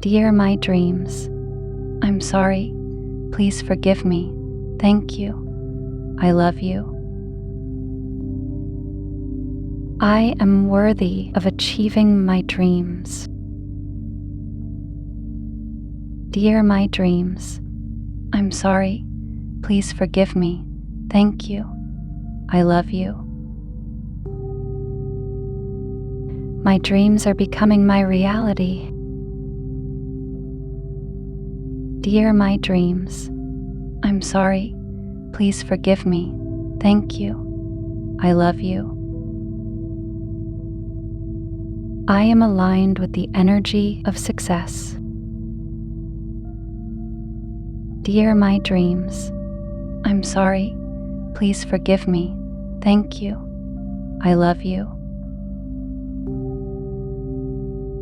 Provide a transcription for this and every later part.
Dear my dreams, I'm sorry. Please forgive me. Thank you. I love you. I am worthy of achieving my dreams. Dear my dreams, I'm sorry. Please forgive me. Thank you. I love you. My dreams are becoming my reality. Dear my dreams, I'm sorry. Please forgive me. Thank you. I love you. I am aligned with the energy of success. Dear my dreams, I'm sorry. Please forgive me. Thank you. I love you.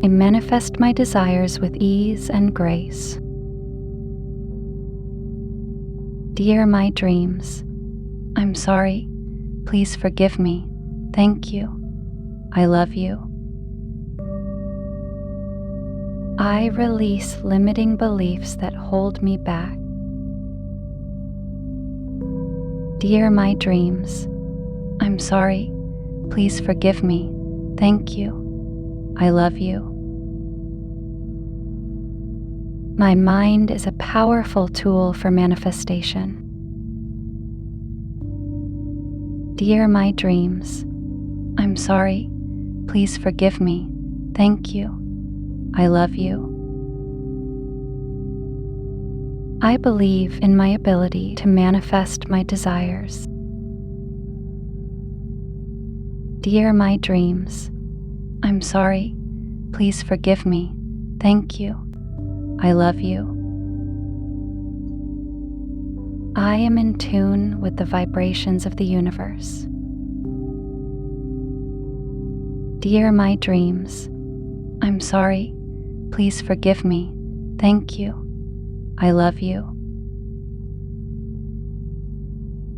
I manifest my desires with ease and grace. Dear my dreams, I'm sorry. Please forgive me. Thank you. I love you. I release limiting beliefs that hold me back. Dear my dreams, I'm sorry. Please forgive me. Thank you. I love you. My mind is a powerful tool for manifestation. Dear my dreams, I'm sorry. Please forgive me. Thank you. I love you. I believe in my ability to manifest my desires. Dear my dreams, I'm sorry. Please forgive me. Thank you. I love you. I am in tune with the vibrations of the universe. Dear my dreams, I'm sorry. Please forgive me. Thank you. I love you.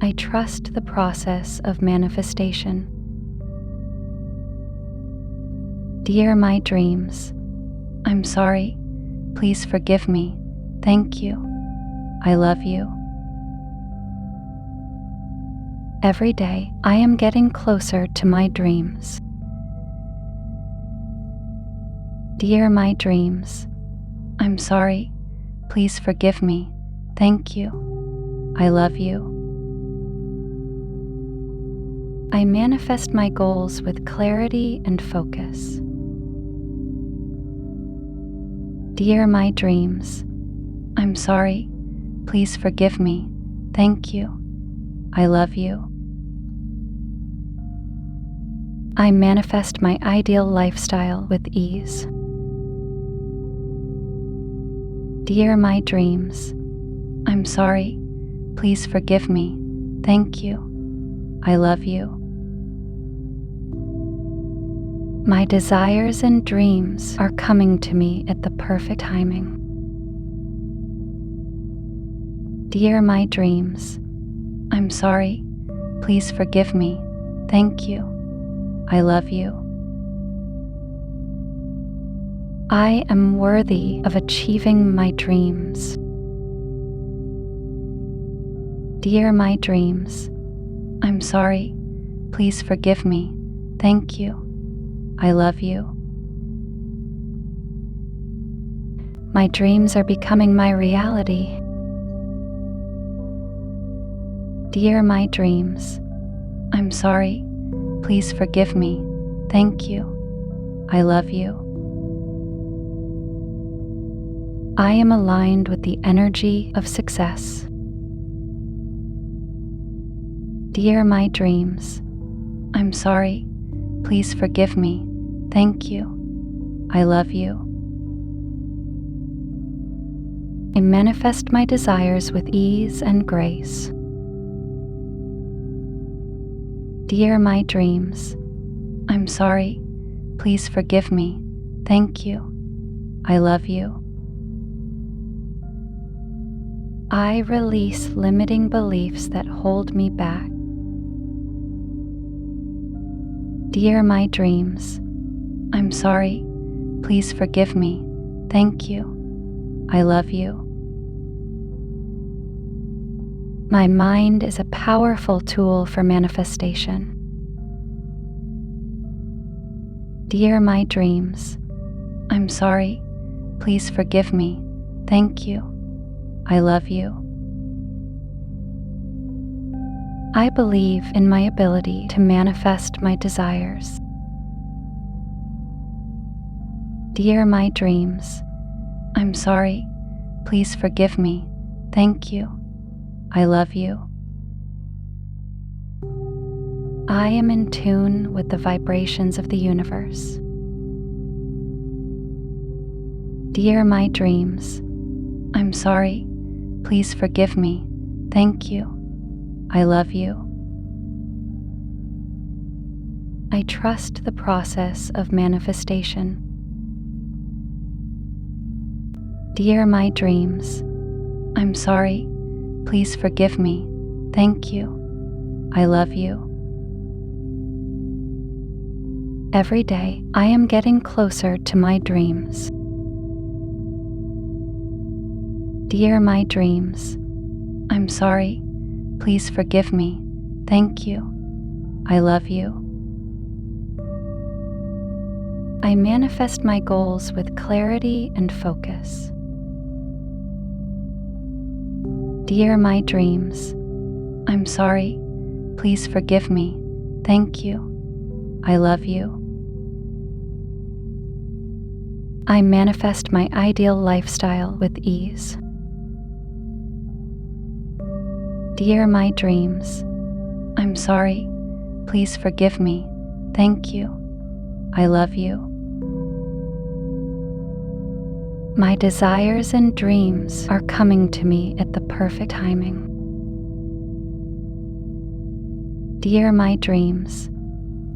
I trust the process of manifestation. Dear my dreams, I'm sorry. Please forgive me. Thank you. I love you. Every day, I am getting closer to my dreams. Dear my dreams, I'm sorry. Please forgive me. Thank you. I love you. I manifest my goals with clarity and focus. Dear my dreams, I'm sorry. Please forgive me. Thank you. I love you. I manifest my ideal lifestyle with ease. Dear my dreams, I'm sorry. Please forgive me. Thank you. I love you. My desires and dreams are coming to me at the perfect timing. Dear my dreams, I'm sorry. Please forgive me. Thank you. I love you. I am worthy of achieving my dreams. Dear my dreams, I'm sorry. Please forgive me. Thank you. I love you. My dreams are becoming my reality. Dear my dreams, I'm sorry. Please forgive me. Thank you. I love you. I am aligned with the energy of success. Dear my dreams, I'm sorry. Please forgive me. Thank you. I love you. I manifest my desires with ease and grace. Dear my dreams, I'm sorry. Please forgive me. Thank you. I love you. I release limiting beliefs that hold me back. Dear my dreams, I'm sorry. Please forgive me. Thank you. I love you. My mind is a powerful tool for manifestation. Dear my dreams, I'm sorry. Please forgive me. Thank you. I love you. I believe in my ability to manifest my desires. Dear my dreams, I'm sorry. Please forgive me. Thank you. I love you. I am in tune with the vibrations of the universe. Dear my dreams, I'm sorry. Please forgive me. Thank you. I love you. I trust the process of manifestation. Dear my dreams, I'm sorry. Please forgive me. Thank you. I love you. Every day, I am getting closer to my dreams. Dear my dreams, I'm sorry. Please forgive me. Thank you. I love you. I manifest my goals with clarity and focus. Dear my dreams, I'm sorry. Please forgive me. Thank you. I love you. I manifest my ideal lifestyle with ease. Dear my dreams, I'm sorry. Please forgive me. Thank you. I love you. My desires and dreams are coming to me at the perfect timing. Dear my dreams,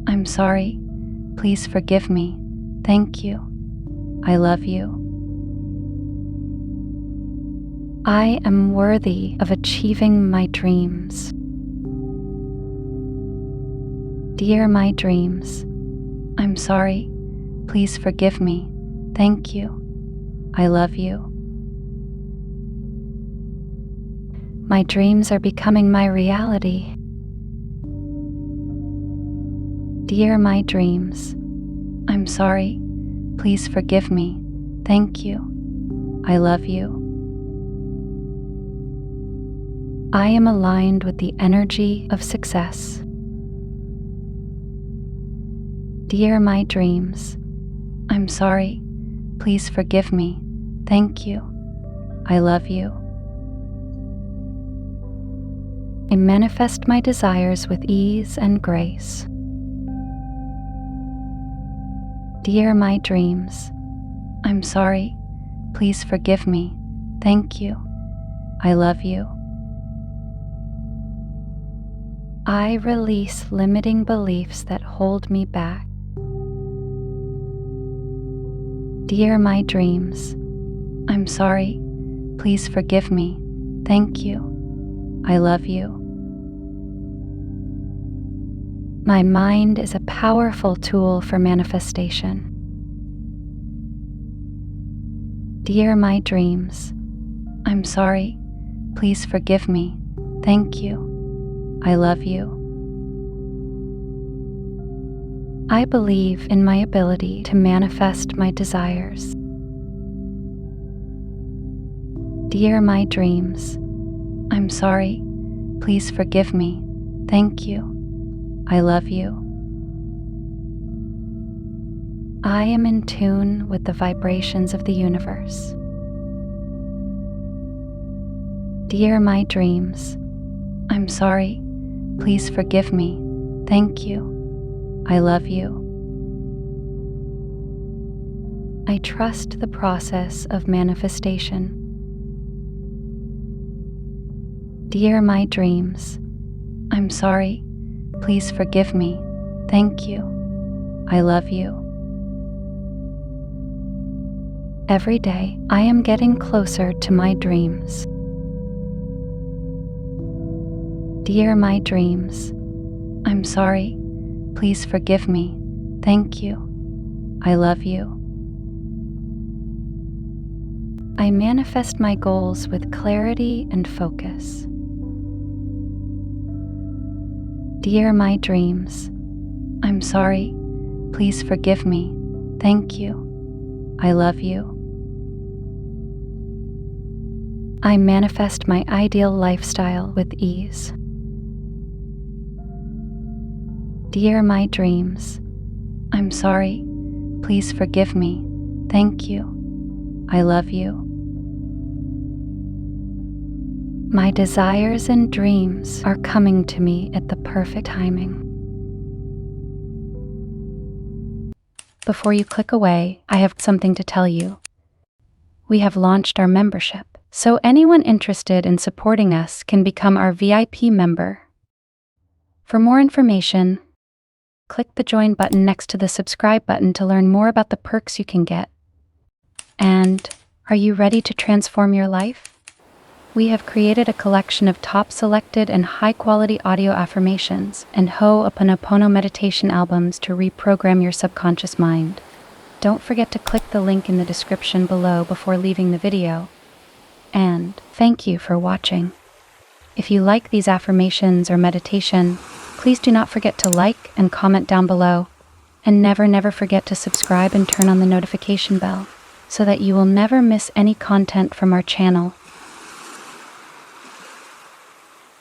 I'm sorry. Please forgive me. Thank you. I love you. I am worthy of achieving my dreams. Dear my dreams, I'm sorry. Please forgive me. Thank you. I love you. My dreams are becoming my reality. Dear my dreams, I'm sorry. Please forgive me. Thank you. I love you. I am aligned with the energy of success. Dear my dreams, I'm sorry. Please forgive me. Thank you. I love you. I manifest my desires with ease and grace. Dear my dreams, I'm sorry. Please forgive me. Thank you. I love you. I release limiting beliefs that hold me back. Dear my dreams, I'm sorry. Please forgive me. Thank you. I love you. My mind is a powerful tool for manifestation. Dear my dreams, I'm sorry. Please forgive me. Thank you. I love you. I believe in my ability to manifest my desires. Dear my dreams, I'm sorry. Please forgive me. Thank you. I love you. I am in tune with the vibrations of the universe. Dear my dreams, I'm sorry. Please forgive me. Thank you. I love you. I trust the process of manifestation. Dear my dreams, I'm sorry. Please forgive me. Thank you. I love you. Every day, I am getting closer to my dreams. Dear my dreams, I'm sorry. Please forgive me. Thank you. I love you. I manifest my goals with clarity and focus. Dear my dreams, I'm sorry. Please forgive me. Thank you. I love you. I manifest my ideal lifestyle with ease. Dear my dreams, I'm sorry. Please forgive me. Thank you. I love you. My desires and dreams are coming to me at the perfect timing. Before you click away, I have something to tell you. We have launched our membership, so anyone interested in supporting us can become our VIP member. For more information, click the join button next to the subscribe button to learn more about the perks you can get. And are you ready to transform your life? We have created a collection of top selected and high-quality audio affirmations and Hooponopono meditation albums to reprogram your subconscious mind. Don't forget to click the link in the description below before leaving the video. And thank you for watching. If you like these affirmations or meditation, please do not forget to like and comment down below. And never forget to subscribe and turn on the notification bell so that you will never miss any content from our channel.